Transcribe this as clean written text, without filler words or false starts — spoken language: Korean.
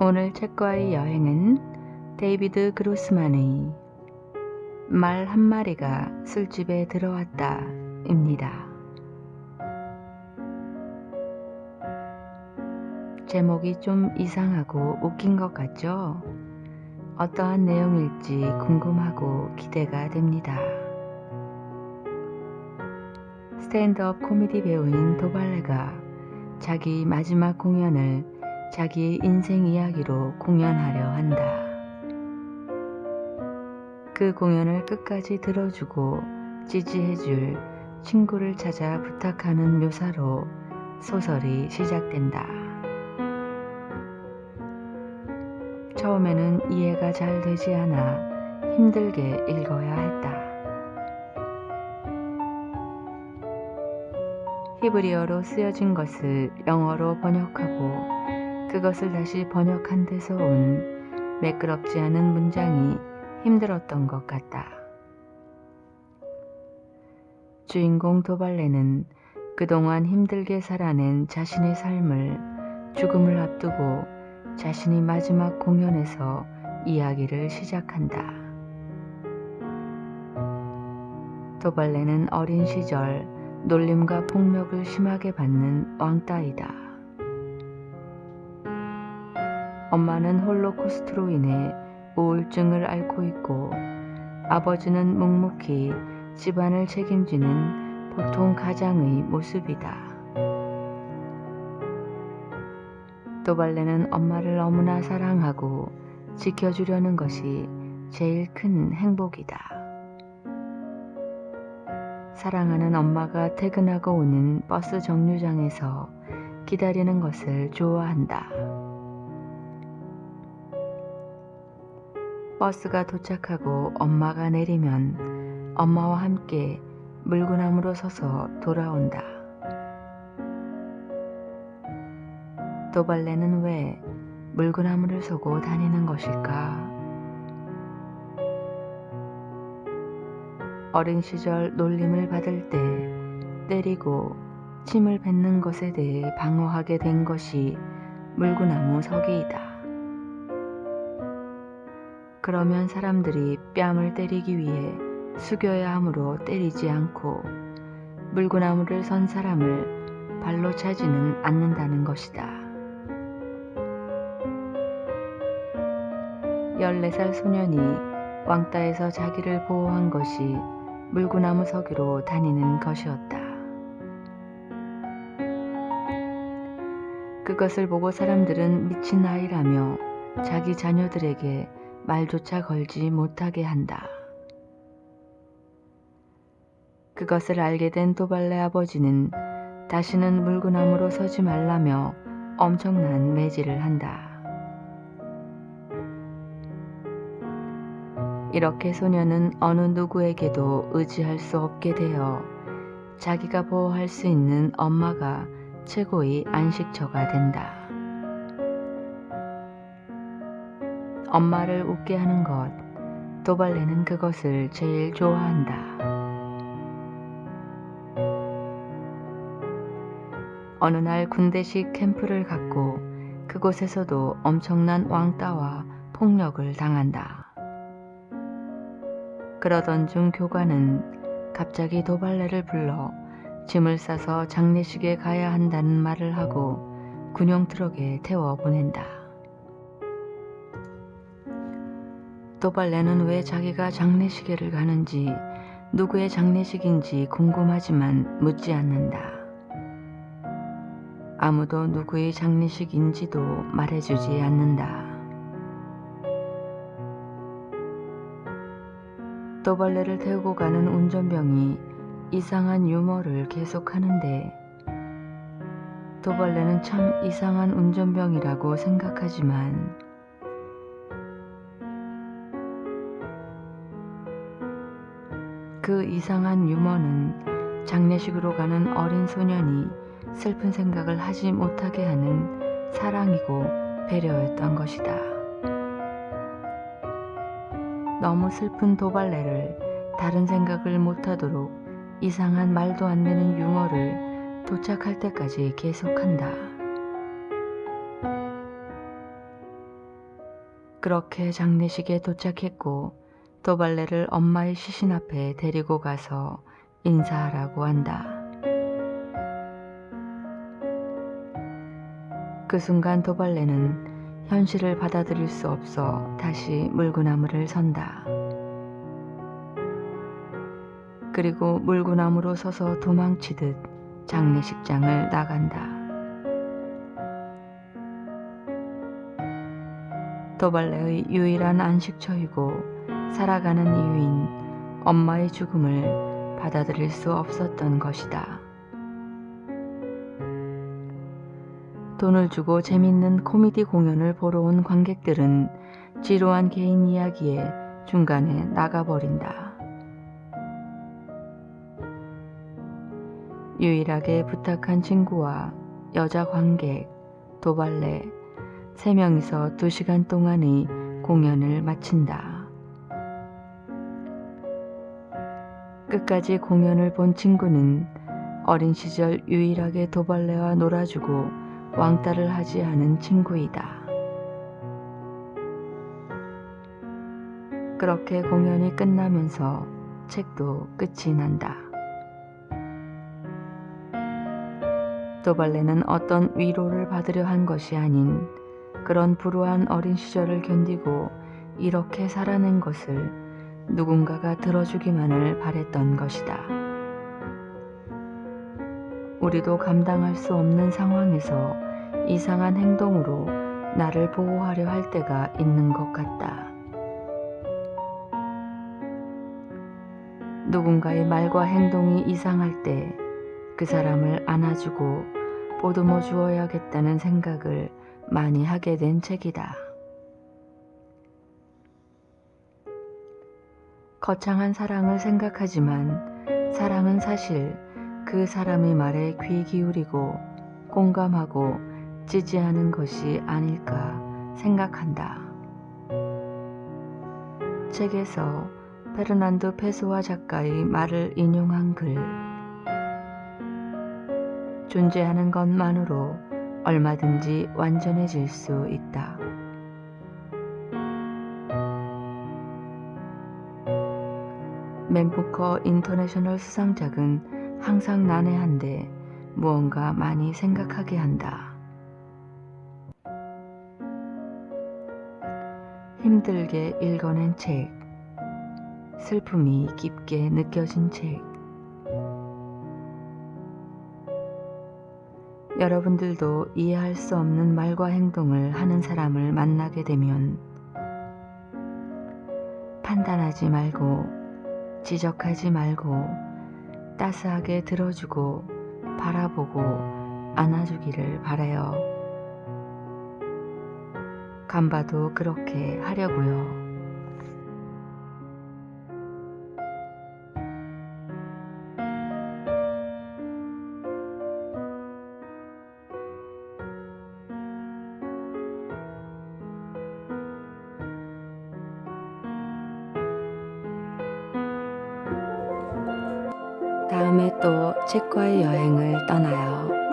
오늘 책과의 여행은 데이비드 그로스만의 말 한 마리가 술집에 들어왔다 입니다. 제목이 좀 이상하고 웃긴 것 같죠? 어떠한 내용일지 궁금하고 기대가 됩니다. 스탠드업 코미디 배우인 도발레가 자기 마지막 공연을 자기의 인생 이야기로 공연하려 한다. 그 공연을 끝까지 들어주고 지지해줄 친구를 찾아 부탁하는 묘사로 소설이 시작된다. 처음에는 이해가 잘 되지 않아 힘들게 읽어야 했다. 히브리어로 쓰여진 것을 영어로 번역하고 그것을 다시 번역한 데서 온 매끄럽지 않은 문장이 힘들었던 것 같다. 주인공 도발레는 그동안 힘들게 살아낸 자신의 삶을 죽음을 앞두고 자신이 마지막 공연에서 이야기를 시작한다. 도발레는 어린 시절 놀림과 폭력을 심하게 받는 왕따이다. 엄마는 홀로코스트로 인해 우울증을 앓고 있고 아버지는 묵묵히 집안을 책임지는 보통 가장의 모습이다. 도발레는 엄마를 너무나 사랑하고 지켜주려는 것이 제일 큰 행복이다. 사랑하는 엄마가 퇴근하고 오는 버스 정류장에서 기다리는 것을 좋아한다. 버스가 도착하고 엄마가 내리면 엄마와 함께 물구나무로 서서 돌아온다. 도발레는 왜 물구나무를 서고 다니는 것일까? 어린 시절 놀림을 받을 때 때리고 침을 뱉는 것에 대해 방어하게 된 것이 물구나무 서기이다. 그러면 사람들이 뺨을 때리기 위해 숙여야 하므로 때리지 않고 물구나무를 선 사람을 발로 차지는 않는다는 것이다. 14살 소년이 왕따에서 자기를 보호한 것이 물구나무 서기로 다니는 것이었다. 그것을 보고 사람들은 미친 아이라며 자기 자녀들에게 말조차 걸지 못하게 한다. 그것을 알게 된 도발레 아버지는 다시는 물구나무로 서지 말라며 엄청난 매질을 한다. 이렇게 소녀는 어느 누구에게도 의지할 수 없게 되어 자기가 보호할 수 있는 엄마가 최고의 안식처가 된다. 엄마를 웃게 하는 것, 도발레는 그것을 제일 좋아한다. 어느 날 군대식 캠프를 갔고 그곳에서도 엄청난 왕따와 폭력을 당한다. 그러던 중 교관은 갑자기 도발레를 불러 짐을 싸서 장례식에 가야 한다는 말을 하고 군용 트럭에 태워 보낸다. 도발레는 왜 자기가 장례식에를 가는지 누구의 장례식인지 궁금하지만 묻지 않는다. 아무도 누구의 장례식인지도 말해주지 않는다. 도발레를 태우고 가는 운전병이 이상한 유머를 계속하는데 도발레는 참 이상한 운전병이라고 생각하지만 그 이상한 유머는 장례식으로 가는 어린 소년이 슬픈 생각을 하지 못하게 하는 사랑이고 배려였던 것이다. 너무 슬픈 도발레를 다른 생각을 못하도록 이상한 말도 안 되는 유머를 도착할 때까지 계속한다. 그렇게 장례식에 도착했고 도발레를 엄마의 시신 앞에 데리고 가서 인사하라고 한다. 그 순간 도발레는 현실을 받아들일 수 없어 다시 물구나무를 선다. 그리고 물구나무로 서서 도망치듯 장례식장을 나간다. 도발레의 유일한 안식처이고 살아가는 이유인 엄마의 죽음을 받아들일 수 없었던 것이다. 돈을 주고 재밌는 코미디 공연을 보러 온 관객들은 지루한 개인 이야기에 중간에 나가버린다. 유일하게 부탁한 친구와 여자 관객, 도발레 3명이서 2시간 동안의 공연을 마친다. 끝까지 공연을 본 친구는 어린 시절 유일하게 도발레와 놀아주고 왕따를 하지 않은 친구이다. 그렇게 공연이 끝나면서 책도 끝이 난다. 도발레는 어떤 위로를 받으려 한 것이 아닌 그런 불우한 어린 시절을 견디고 이렇게 살아낸 것을 누군가가 들어주기만을 바랬던 것이다. 우리도 감당할 수 없는 상황에서 이상한 행동으로 나를 보호하려 할 때가 있는 것 같다. 누군가의 말과 행동이 이상할 때 그 사람을 안아주고 보듬어 주어야겠다는 생각을 많이 하게 된 책이다. 거창한 사랑을 생각하지만 사랑은 사실 그 사람의 말에 귀 기울이고 공감하고 지지하는 것이 아닐까 생각한다. 책에서 페르난도 페소아 작가의 말을 인용한 글. 존재하는 것만으로 얼마든지 완전해질 수 있다. 맨부커 인터내셔널 수상작은 항상 난해한데 무언가 많이 생각하게 한다. 힘들게 읽어낸 책, 슬픔이 깊게 느껴진 책. 여러분들도 이해할 수 없는 말과 행동을 하는 사람을 만나게 되면 판단하지 말고 지적하지 말고 따스하게 들어주고 바라보고 안아주기를 바라요. 간바도 그렇게 하려고요. 다음에 또 책과의 여행을 떠나요.